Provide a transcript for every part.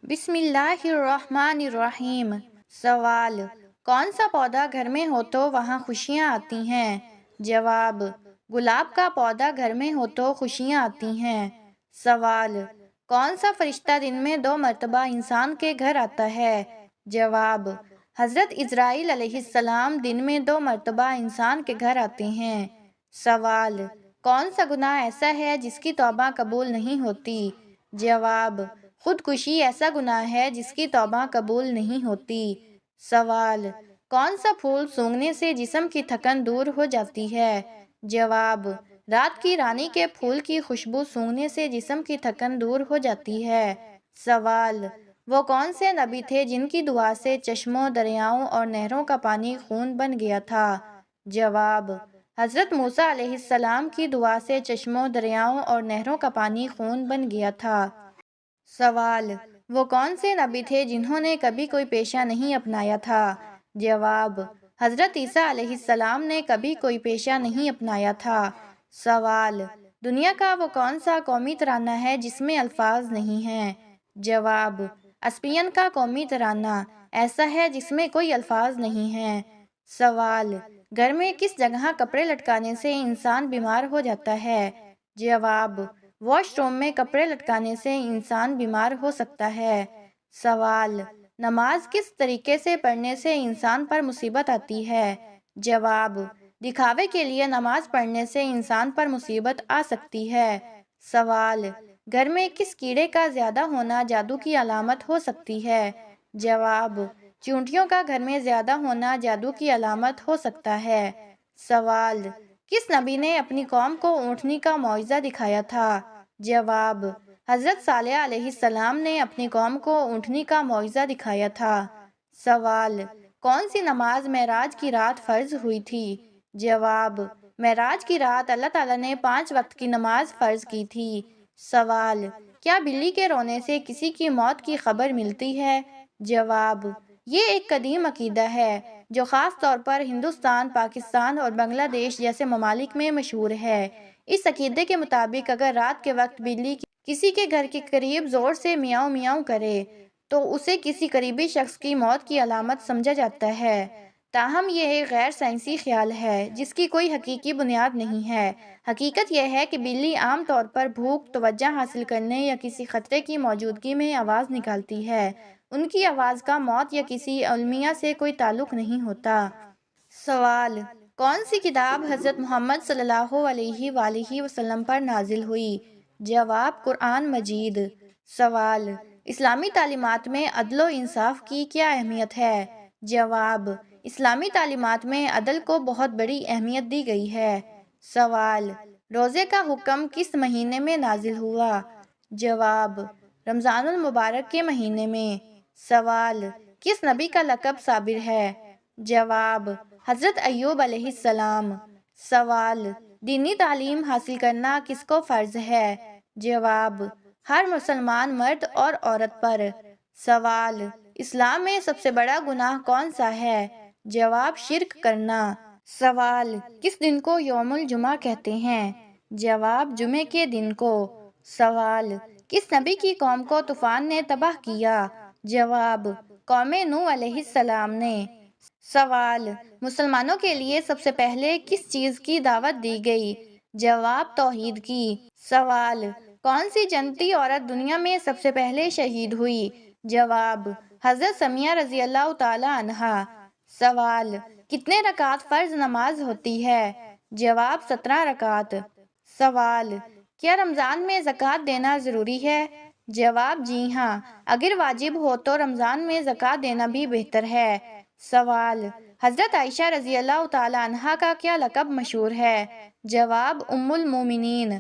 بسم اللہ الرحمن الرحیم۔ سوال: کون سا پودا گھر میں ہو تو وہاں خوشیاں آتی ہیں؟ جواب: گلاب کا پودا گھر میں ہو تو خوشیاں آتی ہیں۔ سوال: کون سا فرشتہ دن میں 2 مرتبہ انسان کے گھر آتا ہے؟ جواب: حضرت اسرائیل علیہ السلام دن میں 2 مرتبہ انسان کے گھر آتے ہیں۔ سوال: کون سا گناہ ایسا ہے جس کی توبہ قبول نہیں ہوتی؟ جواب: خودکشی ایسا گناہ ہے جس کی توبہ قبول نہیں ہوتی۔ سوال: کون سا پھول سونگھنے سے جسم کی تھکن دور ہو جاتی ہے؟ جواب: رات کی رانی کے پھول کی خوشبو سونگھنے سے جسم کی تھکن دور ہو جاتی ہے۔ سوال: وہ کون سے نبی تھے جن کی دعا سے چشموں، دریاؤں اور نہروں کا پانی خون بن گیا تھا؟ جواب: حضرت موسیٰ علیہ السلام کی دعا سے چشموں، دریاؤں اور نہروں کا پانی خون بن گیا تھا۔ سوال: وہ کون سے نبی تھے جنہوں نے کبھی کوئی پیشہ نہیں اپنایا تھا؟ جواب: حضرت عیسیٰ علیہ السلام نے کبھی کوئی پیشہ نہیں اپنایا تھا۔ سوال: دنیا کا وہ کون سا قومی ترانہ ہے جس میں الفاظ نہیں ہیں؟ جواب: اسپین کا قومی ترانہ ایسا ہے جس میں کوئی الفاظ نہیں ہیں۔ سوال: گھر میں کس جگہ کپڑے لٹکانے سے انسان بیمار ہو جاتا ہے؟ جواب: واش روم میں کپڑے لٹکانے سے انسان بیمار ہو سکتا ہے۔ سوال: نماز کس طریقے سے پڑھنے سے انسان پر مصیبت آتی ہے؟ جواب: دکھاوے کے لیے نماز پڑھنے سے انسان پر مصیبت آ سکتی ہے۔ سوال: گھر میں کس کیڑے کا زیادہ ہونا جادو کی علامت ہو سکتی ہے؟ جواب: چیونٹیوں کا گھر میں زیادہ ہونا جادو کی علامت ہو سکتا ہے۔ سوال: کس نبی نے اپنی قوم کو اونٹنی کا معجزہ دکھایا تھا؟ جواب: حضرت صالح علیہ السلام نے اپنی قوم کو اونٹنی کا معجزہ دکھایا تھا۔ سوال: کون سی نماز معراج کی رات فرض ہوئی تھی؟ جواب: معراج کی رات اللہ تعالیٰ نے 5 وقت کی نماز فرض کی تھی۔ سوال: کیا بلی کے رونے سے کسی کی موت کی خبر ملتی ہے؟ جواب: یہ ایک قدیم عقیدہ ہے جو خاص طور پر ہندوستان، پاکستان اور بنگلہ دیش جیسے ممالک میں مشہور ہے۔ اس عقیدے کے مطابق اگر رات کے وقت بلی کسی کے گھر کے قریب زور سے میاؤں میاؤں کرے تو اسے کسی قریبی شخص کی موت کی علامت سمجھا جاتا ہے۔ تاہم یہ ایک غیر سائنسی خیال ہے جس کی کوئی حقیقی بنیاد نہیں ہے۔ حقیقت یہ ہے کہ بلی عام طور پر بھوک، توجہ حاصل کرنے یا کسی خطرے کی موجودگی میں آواز نکالتی ہے۔ ان کی آواز کا موت یا کسی المیہ سے کوئی تعلق نہیں ہوتا۔ سوال: کون سی کتاب حضرت محمد صلی اللہ علیہ وآلہ وسلم پر نازل ہوئی؟ جواب: قرآن مجید۔ سوال: اسلامی تعلیمات میں عدل و انصاف کی کیا اہمیت ہے؟ جواب: اسلامی تعلیمات میں عدل کو بہت بڑی اہمیت دی گئی ہے۔ سوال: روزے کا حکم کس مہینے میں نازل ہوا؟ جواب: رمضان المبارک کے مہینے میں۔ سوال: کس نبی کا لقب صابر ہے؟ جواب: حضرت ایوب علیہ السلام۔ سوال: دینی تعلیم حاصل کرنا کس کو فرض ہے؟ جواب: ہر مسلمان مرد اور عورت پر۔ سوال: اسلام میں سب سے بڑا گناہ کون سا ہے؟ جواب: شرک کرنا۔ سوال: کس دن کو یوم الجمعہ کہتے ہیں؟ جواب: جمعے کے دن کو۔ سوال: کس نبی کی قوم کو طوفان نے تباہ کیا؟ جواب: قوم نوح علیہ السلام نے۔ سوال: مسلمانوں کے لیے سب سے پہلے کس چیز کی دعوت دی گئی؟ جواب: توحید کی۔ سوال: کون سی جنتی عورت دنیا میں سب سے پہلے شہید ہوئی؟ جواب: حضرت سمیہ رضی اللہ تعالی عنہا۔ سوال: کتنے رکعت فرض نماز ہوتی ہے؟ جواب: 17 رکعت۔ سوال: کیا رمضان میں زکوٰۃ دینا ضروری ہے؟ جواب: جی ہاں، اگر واجب ہو تو رمضان میں زکوٰۃ دینا بھی بہتر ہے۔ سوال: حضرت عائشہ رضی اللہ تعالی عنہا کا کیا لقب مشہور ہے؟ جواب: ام المومنین۔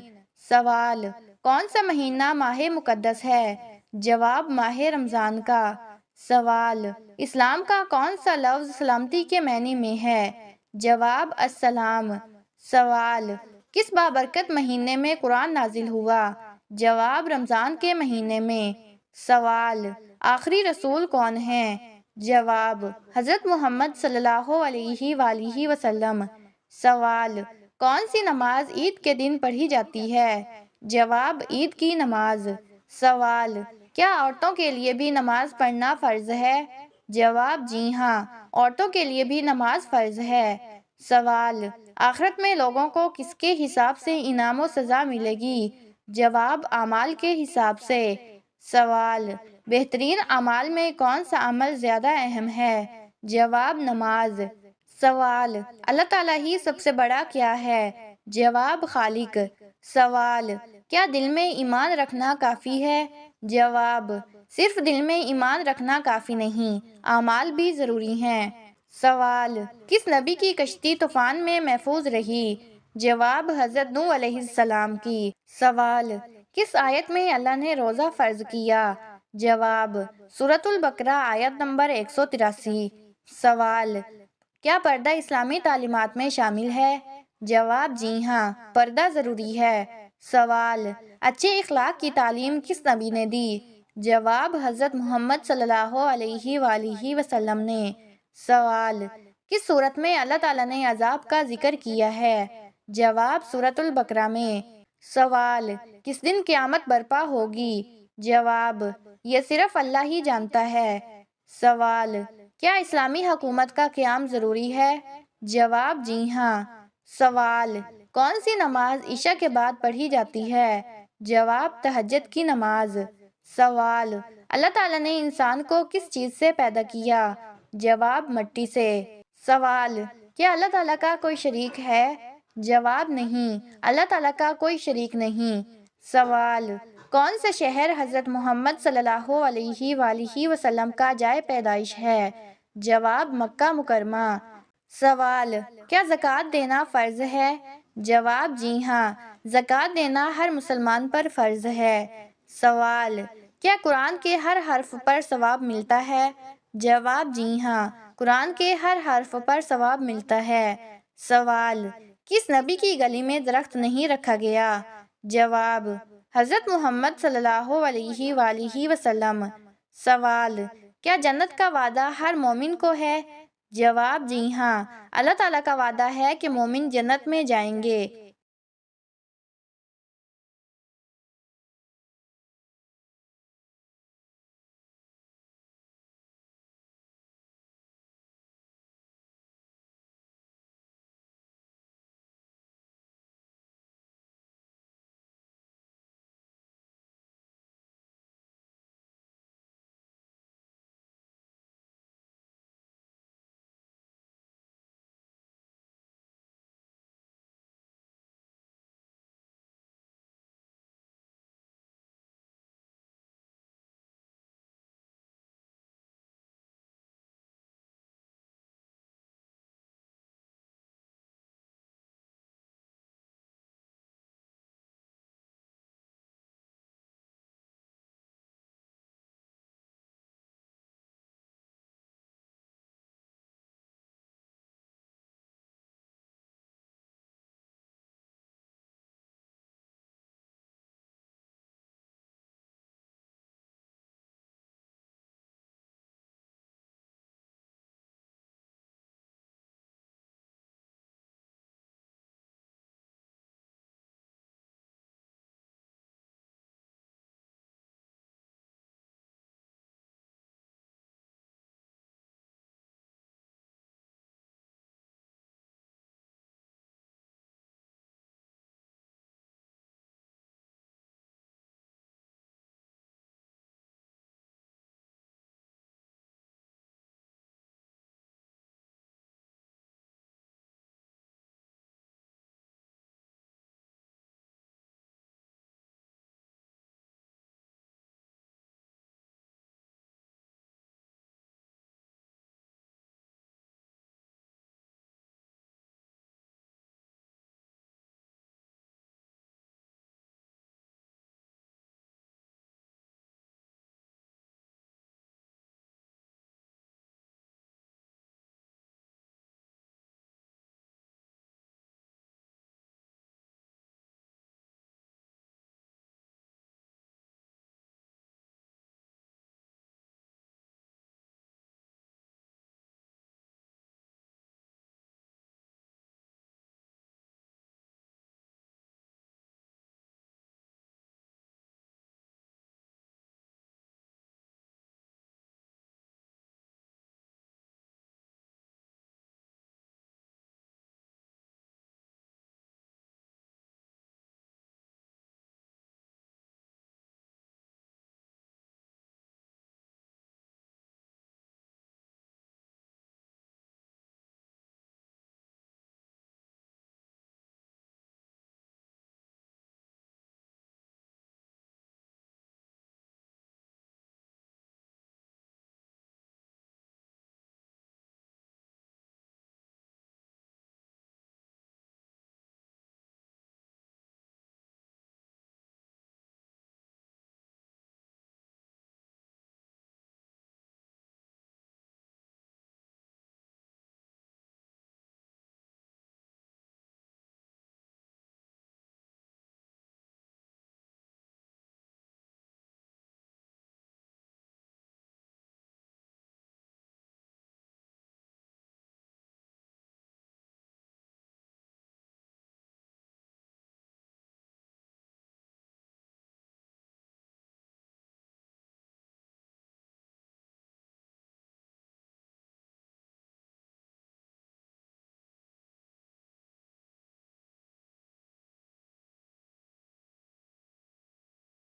سوال: کون سا مہینہ ماہ مقدس ہے؟ جواب: ماہ رمضان کا۔ سوال: اسلام کا کون سا لفظ سلامتی کے معنی میں ہے؟ جواب: السلام۔ سوال: کس بابرکت مہینے میں قرآن نازل ہوا؟ جواب: رمضان کے مہینے میں۔ سوال: آخری رسول کون ہیں؟ جواب: حضرت محمد صلی اللہ علیہ وآلہ وسلم۔ سوال: کون سی نماز عید کے دن پڑھی جاتی ہے؟ جواب: عید کی نماز۔ سوال: کیا عورتوں کے لیے بھی نماز پڑھنا فرض ہے؟ جواب جی ہاں، عورتوں کے لیے بھی نماز فرض ہے۔ سوال، آخرت میں لوگوں کو کس کے حساب سے انعام و سزا ملے گی؟ جواب، اعمال کے حساب سے۔ سوال، بہترین اعمال میں کون سا عمل زیادہ اہم ہے؟ جواب، نماز۔ سوال، اللہ تعالیٰ ہی سب سے بڑا کیا ہے؟ جواب، خالق۔ سوال، کیا دل میں ایمان رکھنا کافی ہے؟ جواب، صرف دل میں ایمان رکھنا کافی نہیں، اعمال بھی ضروری ہیں۔ سوال، کس نبی کی کشتی طوفان میں محفوظ رہی؟ جواب، حضرت نوح علیہ السلام کی۔ سوال، کس آیت میں اللہ نے روزہ فرض کیا؟ جواب، سورۃ البقرہ آیت نمبر 183۔ سوال، کیا پردہ اسلامی تعلیمات میں شامل ہے؟ جواب، جی ہاں، پردہ ضروری ہے۔ سوال، اچھے اخلاق کی تعلیم کس نبی نے دی؟ جواب، حضرت محمد صلی اللہ علیہ وآلہ وسلم نے۔ سوال، کس صورت میں اللہ تعالیٰ نے عذاب کا ذکر کیا ہے؟ جواب، سورۃ البقرہ میں۔ سوال، کس دن قیامت برپا ہوگی؟ جواب، یہ صرف اللہ ہی جانتا ہے۔ سوال، کیا اسلامی حکومت کا قیام ضروری ہے؟ جواب، جی ہاں۔ سوال، کون سی نماز عشاء کے بعد پڑھی جاتی ہے؟ جواب، تہجد کی نماز۔ سوال، اللہ تعالیٰ نے انسان کو کس چیز سے پیدا کیا؟ جواب، مٹی سے۔ سوال، کیا اللہ تعالیٰ کا کوئی شریک ہے؟ جواب، نہیں، اللہ تعالیٰ کا کوئی شریک نہیں۔ سوال، کون سے شہر حضرت محمد صلی اللہ علیہ وآلہ وسلم کا جائے پیدائش ہے؟ جواب، مکہ مکرمہ۔ سوال، کیا زکوٰۃ دینا فرض ہے؟ جواب، جی ہاں، زکوٰۃ دینا ہر مسلمان پر فرض ہے۔ سوال، کیا قرآن کے ہر حرف پر ثواب ملتا ہے؟ جواب، جی ہاں، قرآن کے ہر حرف پر ثواب ملتا ہے۔ سوال، کس نبی کی گلی میں درخت نہیں رکھا گیا؟ جواب، حضرت محمد صلی اللہ علیہ وآلہ وسلم۔ سوال، کیا جنت کا وعدہ ہر مومن کو ہے؟ جواب، جی ہاں، اللہ تعالیٰ کا وعدہ ہے کہ مومن جنت میں جائیں گے۔